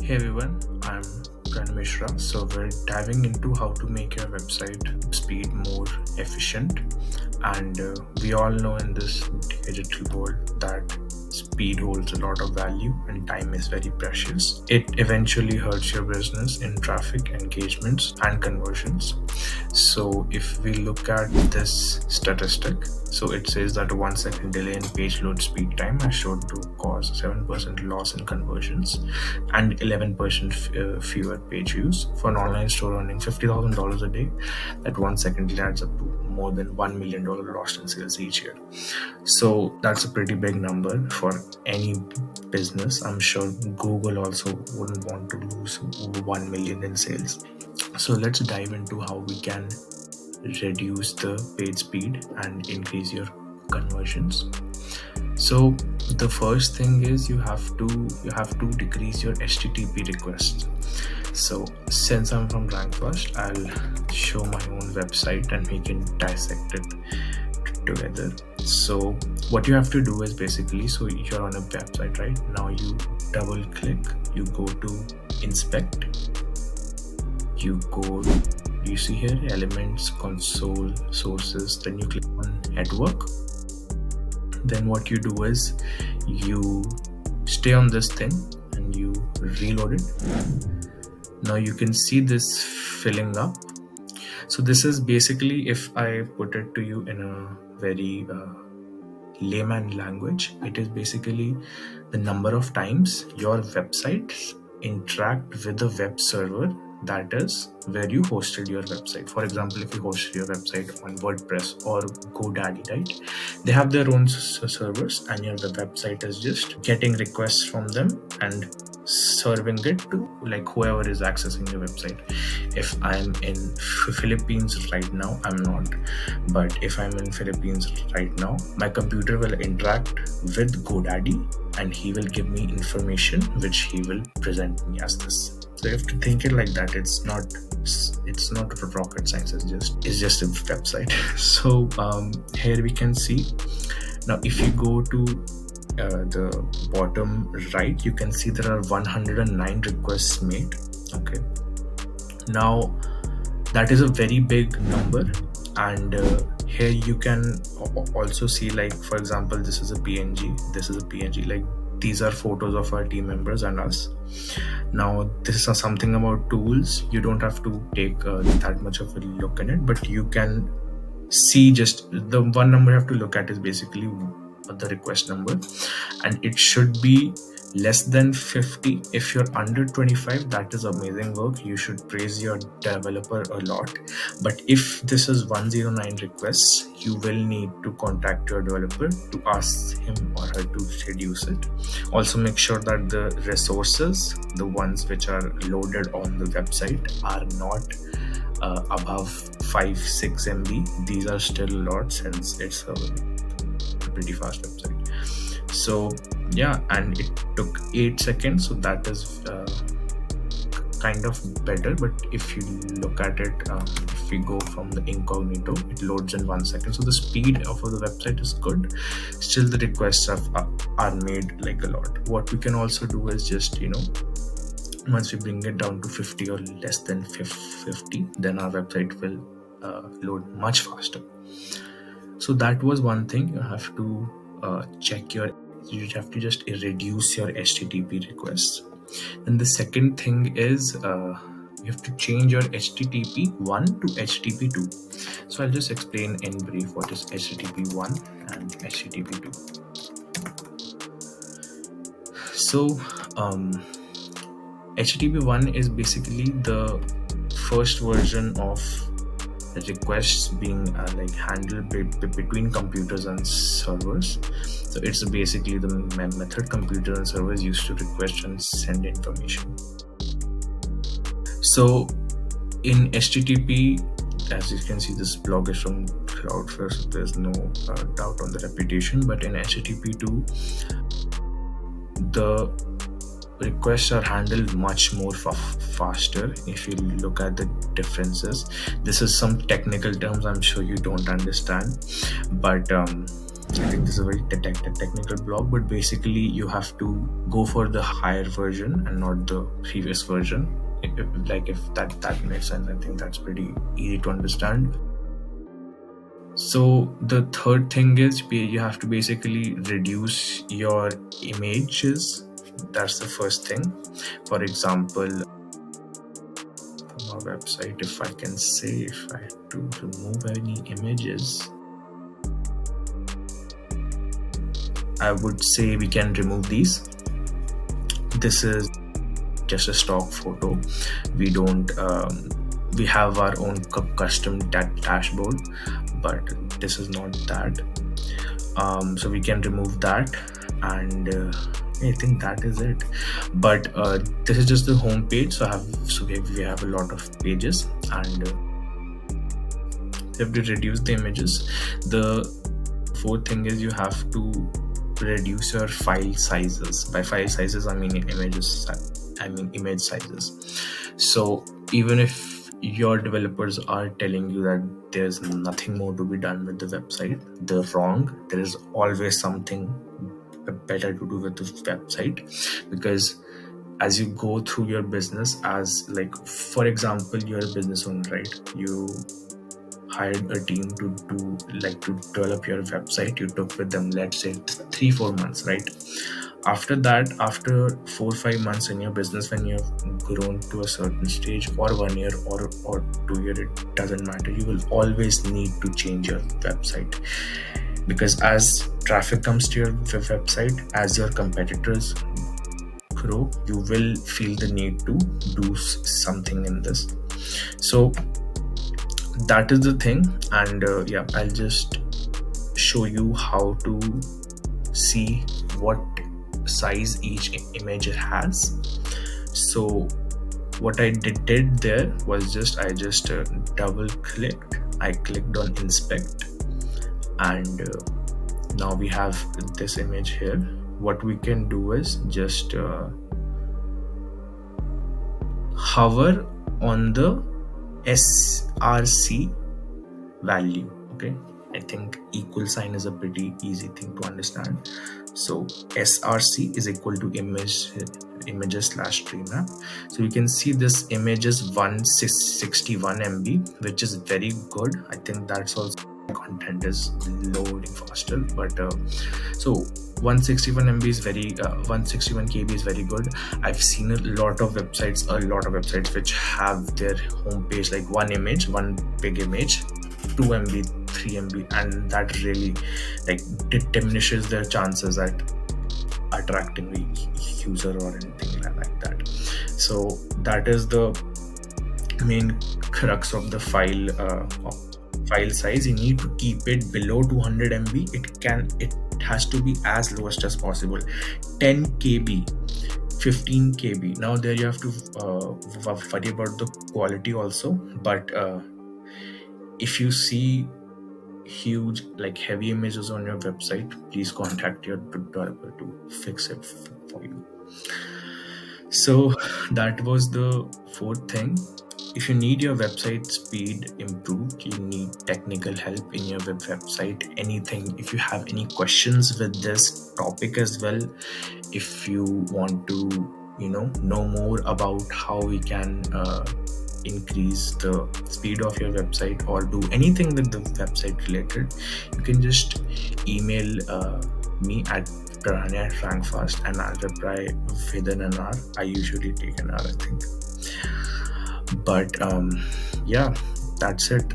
Hey everyone, I'm Pranay Mishra. So we're diving into how to make your website speed more efficient. And we all know in this digital world that speed holds a lot of value and time is very precious. It eventually hurts your business in traffic, engagements, and conversions. So if we look at this statistic, so it says that a 1 second delay in page load speed time has shown to cause 7% loss in conversions and 11% fewer page views. For an online store earning $50,000 a day, that 1 second delay adds up to more than $1 million lost in sales each year. So that's a pretty big number for any business. I'm sure Google also wouldn't want to lose 1 million in sales. So let's dive into how we can reduce the page speed and increase your conversions. So the first thing is you have to decrease your HTTP requests. So since I'm from RankFirst, I'll show my own website and we can dissect it together. So what you have to do is basically, so you're on a website right now, you double click, you go to inspect, you see here elements, console, sources, then you click on network. Then what you do is you stay on this thing and you reload it. Now you can see this filling up. So this is basically, if I put it to you in a very layman language, it is basically the number of times your websites interact with the web server, that is where you hosted your website. For example, if you hosted your website on WordPress or GoDaddy, right, they have their own servers and your website is just getting requests from them and serving it to like whoever is accessing your website. If I'm in Philippines right now, I'm not, but if I'm in Philippines right now, my computer will interact with GoDaddy and he will give me information which he will present me as this. So you have to think it like that. It's not rocket science. It's just a website. So here we can see. Now if you go to the bottom right, you can see there are 109 requests made. Okay. Now that is a very big number, and here you can also see, like, for example, this is a PNG, like these are photos of our team members and us. Now this is something about tools. You don't have to take that much of a look in it, but you can see just the one number you have to look at is basically the request number, and it should be less than 50. If you're under 25, that is amazing work. You should praise your developer a lot. But if this is 109 requests, you will need to contact your developer to ask him or her to reduce it. Also make sure that the resources, the ones which are loaded on the website, are not above 5-6 MB. These are still a lot since it's a pretty fast website. So yeah, and it took 8 seconds, so that is kind of better. But if you look at it, if we go from the incognito, it loads in 1 second, so the speed of the website is good. Still the requests are made like a lot. What we can also do is just, once we bring it down to 50 or less than 50, then our website will load much faster. So that was one thing. You have to you have to just reduce your HTTP requests. And the second thing is you have to change your HTTP 1 to HTTP 2. So I'll just explain in brief what is HTTP 1 and HTTP 2. So HTTP 1 is basically the first version of requests being handled between computers and servers. So it's basically the method computers and servers used to request and send information. So in HTTP, as you can see, this blog is from Cloudflare, so there's no doubt on the reputation. But in HTTP 2, the requests are handled much more faster. If you look at the differences, this is some technical terms I'm sure you don't understand, but I think this is a very technical blog, but basically you have to go for the higher version and not the previous version. If that makes sense, I think that's pretty easy to understand. So the third thing is you have to basically reduce your images. That's the first thing. For example, from our website, if I can say, if I have to remove any images, I would say we can remove these. This is just a stock photo. We don't we have our own custom dashboard, but this is not that. So we can remove that, and I think that is it. But this is just the home page. So we have a lot of pages, and you have to reduce the images. The fourth thing is you have to reduce your file sizes. By file sizes, I mean image sizes. So even if your developers are telling you that there's nothing more to be done with the website, they're wrong. There is always something better to do with the website, because as you go through your business, as like, for example, you're a business owner, right? You hired a team to develop your website. You took with them, let's say 3-4 months, right? After that, after 4-5 months in your business, when you've grown to a certain stage, or 1 year or 2 years, it doesn't matter, you will always need to change your website, because as traffic comes to your website, as your competitors grow, you will feel the need to do something in this. So that is the thing. And I'll just show you how to see what size each image has. So what I did there was I just double clicked, I clicked on inspect, and now we have this image here. What we can do is just hover on the SRC value. Okay, I think equal sign is a pretty easy thing to understand. So SRC is equal to images/treemap. So you can see this image is 161 MB, which is very good. I think that's also content is loading faster, but so 161 MB is 161 KB is very good. I've seen a lot of websites which have their homepage like one image, one big image, 2 MB, 3 MB, and that really diminishes their chances at attracting a user or anything like that. So that is the main crux of the file size. You need to keep it below 200 MB. It has to be as lowest as possible. 10 KB, 15 KB. Now there you have to worry about the quality also, but if you see huge heavy images on your website, please contact your developer to fix it for you. So that was the fourth thing. If you need your website speed improved, you need technical help in your website, anything, if you have any questions with this topic as well, if you want to know more about how we can increase the speed of your website or do anything with the website related, you can just email me at Prahanya@Frankfast, and I'll reply within an hour. I usually take an hour, I think. But that's it.